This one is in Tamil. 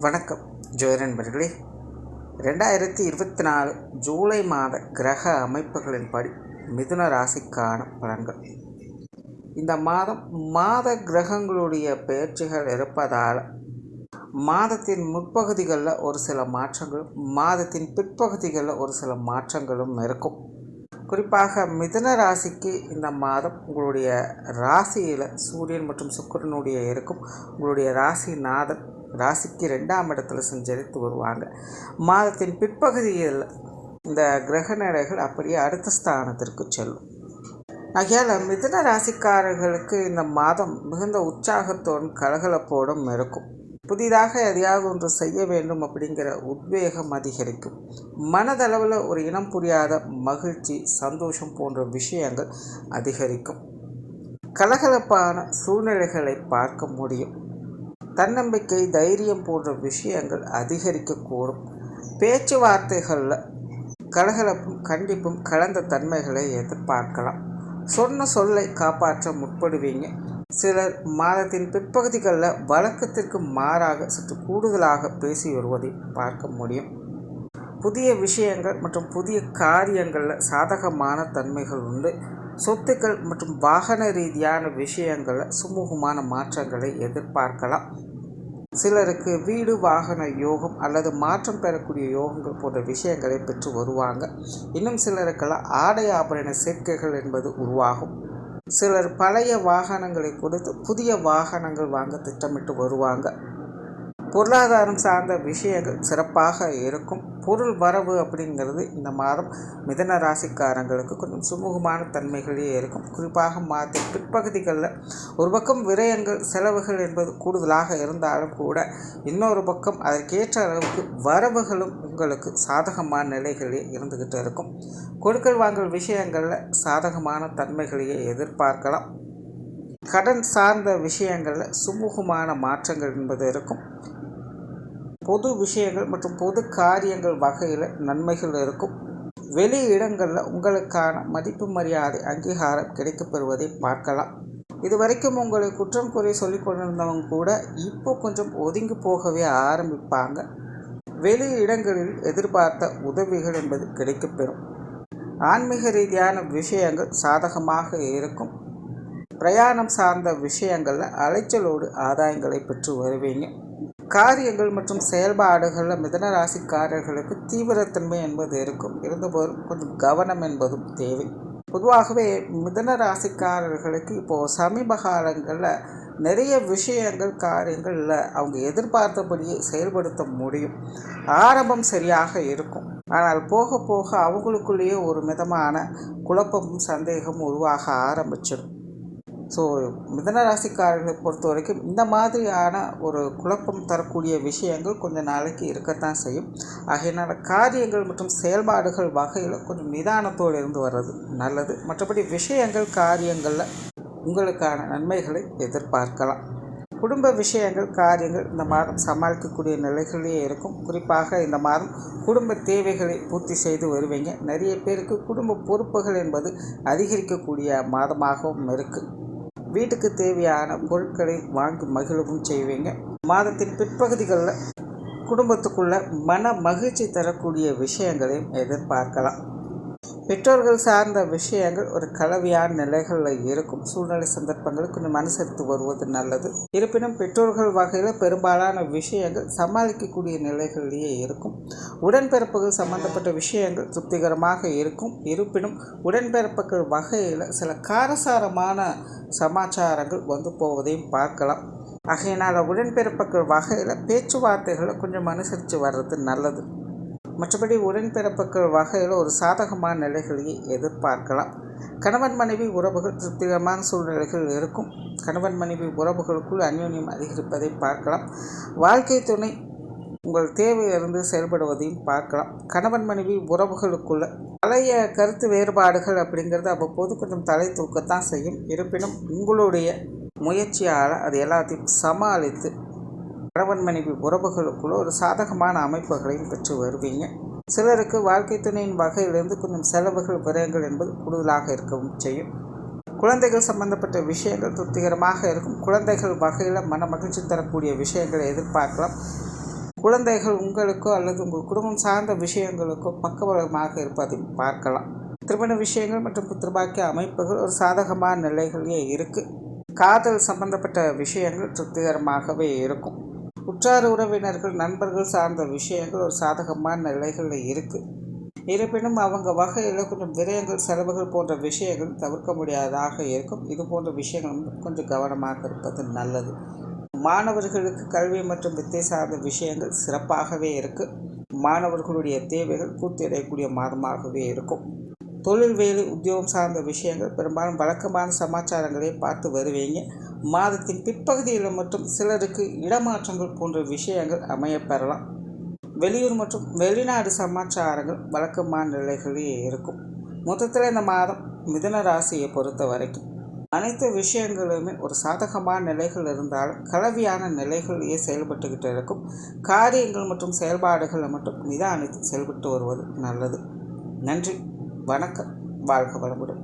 வணக்கம் ஜோதிட நண்பர்களே. 2024 ஜூலை மாத கிரக அமைப்புகளின்படி மிதுன ராசிக்கான பலன்கள். இந்த மாத கிரகங்களுடைய பெயர்ச்சிகள் இருப்பதால் மாதத்தின் முற்பகுதிகளில் ஒரு சில மாற்றங்களும் மாதத்தின் பிற்பகுதிகளில் ஒரு சில மாற்றங்களும் இருக்கும். குறிப்பாக மிதுன ராசிக்கு இந்த மாதம் உங்களுடைய ராசியில் சூரியன் மற்றும் சுக்கிரனுடைய இருக்கும். உங்களுடைய ராசிநாதன் ராசிக்கு 2ஆம் இடத்துல சஞ்சரித்து வருவாங்க. மாதத்தின் பிற்பகுதியில் இந்த கிரக நிலைகள் அப்படியே அடுத்த ஸ்தானத்திற்கு செல்லும். ஆகையால் மிதுன ராசிக்காரர்களுக்கு இந்த மாதம் மிகுந்த உற்சாகத்தோடும் கலகலப்போடும் இருக்கும். புதிதாக எதையாவது ஒன்று செய்ய வேண்டும் அப்படிங்கிற உத்வேகம் அதிகரிக்கும். மனதளவில் ஒரு இனம் புரியாத மகிழ்ச்சி, சந்தோஷம் போன்ற விஷயங்கள் அதிகரிக்கும். கலகலப்பான சூழ்நிலைகளை பார்க்க முடியும். தன்னம்பிக்கை, தைரியம் போன்ற விஷயங்கள் அதிகரிக்கக்கூடும். பேச்சுவார்த்தைகளில் கலகலப்பும் கண்டிப்பும் கலந்த தன்மைகளை எதிர்பார்க்கலாம். சொன்ன சொல்லை காப்பாற்ற முற்படுவீங்க. சிலர் மாதத்தின் பிற்பகுதிகளில் வழக்கத்திற்கு மாறாக சற்று கூடுதலாக பேசி வருவதை பார்க்க முடியும். புதிய விஷயங்கள் மற்றும் புதிய காரியங்களில் சாதகமான தன்மைகள் உண்டு. சொத்துக்கள் மற்றும் வாகன ரீதியான விஷயங்களில் சுமூகமான மாற்றங்களை எதிர்பார்க்கலாம். சிலருக்கு வீடு வாகன யோகம் அல்லது மாற்றம் பெறக்கூடிய யோகங்கள் போன்ற விஷயங்களை பெற்று வருவாங்க. இன்னும் சிலருக்கெல்லாம் ஆடை ஆபரண சேர்க்கைகள் என்பது உருவாகும். சிலர் பழைய வாகனங்களை கொடுத்து புதிய வாகனங்கள் வாங்க திட்டமிட்டு வருவாங்க. பொருளாதாரம் சார்ந்த விஷயங்கள் சிறப்பாக இருக்கும். பொருள் வரவு அப்படிங்கிறது இந்த மாதம் மிதுன ராசிக்காரங்களுக்கு கொஞ்சம் சுமூகமான தன்மைகளே இருக்கும். குறிப்பாக மாதத்தின் பிற்பகுதிகளில் ஒரு பக்கம் விரயங்கள், செலவுகள் என்பது கூடுதலாக இருந்தாலும் கூட இன்னொரு பக்கம் அதற்கேற்ற அளவுக்கு வரவுகளும் உங்களுக்கு சாதகமான நிலைகளே இருந்துக்கிட்டு இருக்கும். கொடுக்கல் வாங்கல் விஷயங்களில் சாதகமான தன்மைகளையே எதிர்பார்க்கலாம். கடன் சார்ந்த விஷயங்களில் சுமூகமான மாற்றங்கள் என்பது இருக்கும். பொது விஷயங்கள் மற்றும் பொது காரியங்கள் வகையில் நன்மைகள் இருக்கும். வெளி இடங்களில் உங்களுக்கான மதிப்பு, மரியாதை, அங்கீகாரம் கிடைக்கப்பெறுவதை பார்க்கலாம். இதுவரைக்கும் உங்களை குற்றம் குறை சொல்லி கொண்டிருந்தவங்க கூட இப்போ கொஞ்சம் ஒதுங்கி போகவே ஆரம்பிப்பாங்க. வெளி இடங்களில் எதிர்பார்த்த உதவிகள் என்பது கிடைக்கப்பெறும். ஆன்மீக ரீதியான விஷயங்கள் சாதகமாக இருக்கும். பிரயாணம் சார்ந்த விஷயங்களில் அலைச்சலோடு ஆதாயங்களை பெற்று வருவீங்க. காரியங்கள் மற்றும் செயல்பாடுகளில் மிதுன ராசிக்காரர்களுக்கு தீவிரத்தன்மை என்பது இருக்கும். இருந்தபோதும் கொஞ்சம் கவனம் என்பதும் தேவை. பொதுவாகவே மிதுன ராசிக்காரர்களுக்கு இப்போது சமீப காலங்களில் நிறைய விஷயங்கள், காரியங்களில் அவங்க எதிர்பார்த்தபடியே செயல்படுத்த முடியும். ஆரம்பம் சரியாக இருக்கும். ஆனால் போக போக அவங்களுக்குள்ளேயே ஒரு மிதமான குழப்பமும் சந்தேகமும் உருவாக ஆரம்பிச்சிடும். ஸோ மிதுன ராசிக்காரர்களை பொறுத்த வரைக்கும் இந்த மாதிரியான ஒரு குழப்பம் தரக்கூடிய விஷயங்கள் கொஞ்சம் நாளைக்கு இருக்கத்தான் செய்யும். ஆகையினால் காரியங்கள் மற்றும் செயல்பாடுகள் வகையில் கொஞ்சம் நிதானத்தோடு இருந்து வர்றது நல்லது. மற்றபடி விஷயங்கள், காரியங்களில் உங்களுக்கான நன்மைகளை எதிர்பார்க்கலாம். குடும்ப விஷயங்கள், காரியங்கள் இந்த மாதம் சமாளிக்கக்கூடிய நிலைகளிலே இருக்கும். குறிப்பாக இந்த மாதம் குடும்ப தேவைகளை பூர்த்தி செய்து வருவீங்க. நிறைய பேருக்கு குடும்ப பொறுப்புகள் என்பது அதிகரிக்கக்கூடிய மாதமாகவும் இருக்குது. வீட்டுக்கு தேவையான பொருட்களை வாங்கி மகிழவும் செய்வீங்க. மாதத்தின் பிற்பகுதிகளில் குடும்பத்துக்குள்ள மன மகிழ்ச்சி தரக்கூடிய விஷயங்களையும் எதிர்பார்க்கலாம். பெற்றோர்கள் சார்ந்த விஷயங்கள் ஒரு கலவையான நிலைகளில் இருக்கும். சூழ்நிலை சந்தர்ப்பங்கள் கொஞ்சம் அனுசரித்து வருவது நல்லது. இருப்பினும் பெற்றோர்கள் வகையில் பெரும்பாலான விஷயங்கள் சமாளிக்கக்கூடிய நிலைகளிலேயே இருக்கும். உடன்பிறப்புகள் சம்பந்தப்பட்ட விஷயங்கள் திருப்திகரமாக இருக்கும். இருப்பினும் உடன்பிறப்புகள் வகையில் சில காரசாரமான சமாச்சாரங்கள் வந்து போவதையும் பார்க்கலாம். ஆகையினால் உடன்பிறப்புகள் வகையில் பேச்சுவார்த்தைகளை கொஞ்சம் அனுசரித்து வர்றது நல்லது. மற்றபடி உடன்பிறப்புகள் வகையில் ஒரு சாதகமான நிலைகளையே எதிர்பார்க்கலாம். கணவன் மனைவி உறவுகள் திருப்திகரமான சூழ்நிலைகள் இருக்கும். கணவன் மனைவி உறவுகளுக்குள் அந்யோன்யம் அதிகரிப்பதை பார்க்கலாம். வாழ்க்கை துணை உங்கள் தேவையிலிருந்து செயல்படுவதையும் பார்க்கலாம். கணவன் மனைவி உறவுகளுக்குள்ள பழைய கருத்து வேறுபாடுகள் அப்படிங்கிறது அவ்வப்போது கொஞ்சம் தலை தூக்கத்தான் செய்யும். இருப்பினும் உங்களுடைய முயற்சியால் அது எல்லாத்தையும் சமாளித்து கணவன் மனைவி உறவுகளுக்குள்ள ஒரு சாதகமான அமைப்புகளையும் பெற்று வருவீங்க. சிலருக்கு வாழ்க்கை துணையின் வகையிலிருந்து கொஞ்சம் செலவுகள், விரயங்கள் என்பது கூடுதலாக இருக்கவும் செய்யும். குழந்தைகள் சம்பந்தப்பட்ட விஷயங்கள் திருப்திகரமாக இருக்கும். குழந்தைகள் வகையில் மன மகிழ்ச்சி தரக்கூடிய விஷயங்களை எதிர்பார்க்கலாம். குழந்தைகள் உங்களுக்கோ அல்லது உங்கள் குடும்பம் சார்ந்த விஷயங்களுக்கோ பக்கபலமாக இருப்பதை பார்க்கலாம். திருமண விஷயங்கள் மற்றும் புத்திரபாக்கிய அமைப்புகள் ஒரு சாதகமான நிலைகளே இருக்குது. காதல் சம்பந்தப்பட்ட விஷயங்கள் திருப்திகரமாகவே இருக்கும். உற்றார் உறவினர்கள் நண்பர்கள் சார்ந்த விஷயங்கள் ஒரு சாதகமான நிலைகளில் இருக்குது. இருப்பினும் அவங்க வகையில் கொஞ்சம் விரயங்கள் செலவுகள் போன்ற விஷயங்கள் தவிர்க்க முடியாததாக இருக்கும். இது போன்ற விஷயங்கள் கொஞ்சம் கவனமாக இருப்பது நல்லது. மாணவர்களுக்கு கல்வி மற்றும் வித்தை சார்ந்த விஷயங்கள் சிறப்பாகவே இருக்குது. மாணவர்களுடைய தேவைகள் பூர்த்தியடையக்கூடிய மாதமாகவே இருக்கும். தொழில் வேலை உத்தியோகம் சார்ந்த விஷயங்கள் பெரும்பாலும் வழக்கமான சமாச்சாரங்களை பார்த்து வருவீங்க. மாதத்தின் பிற்பகுதியில் மற்றும் சிலருக்கு இடமாற்றங்கள் போன்ற விஷயங்கள் அமையப்பெறலாம். வெளியூர் மற்றும் வெளிநாடு சமாச்சாரங்கள் வழக்கமான நிலைகளே இருக்கும். மொத்தத்தில் இந்த மாதம் மிதுன ராசியை பொறுத்த வரைக்கும் அனைத்து விஷயங்களுமே ஒரு சாதகமான நிலைகள் இருந்தாலும் கலவையான நிலைகளிலேயே செயல்பட்டுக்கிட்டு இருக்கும். காரியங்கள் மற்றும் செயல்பாடுகளை மட்டும் நிதானித்து செயல்பட்டு வருவது நல்லது. நன்றி, வணக்கம், வாழ்க வளமுடன்.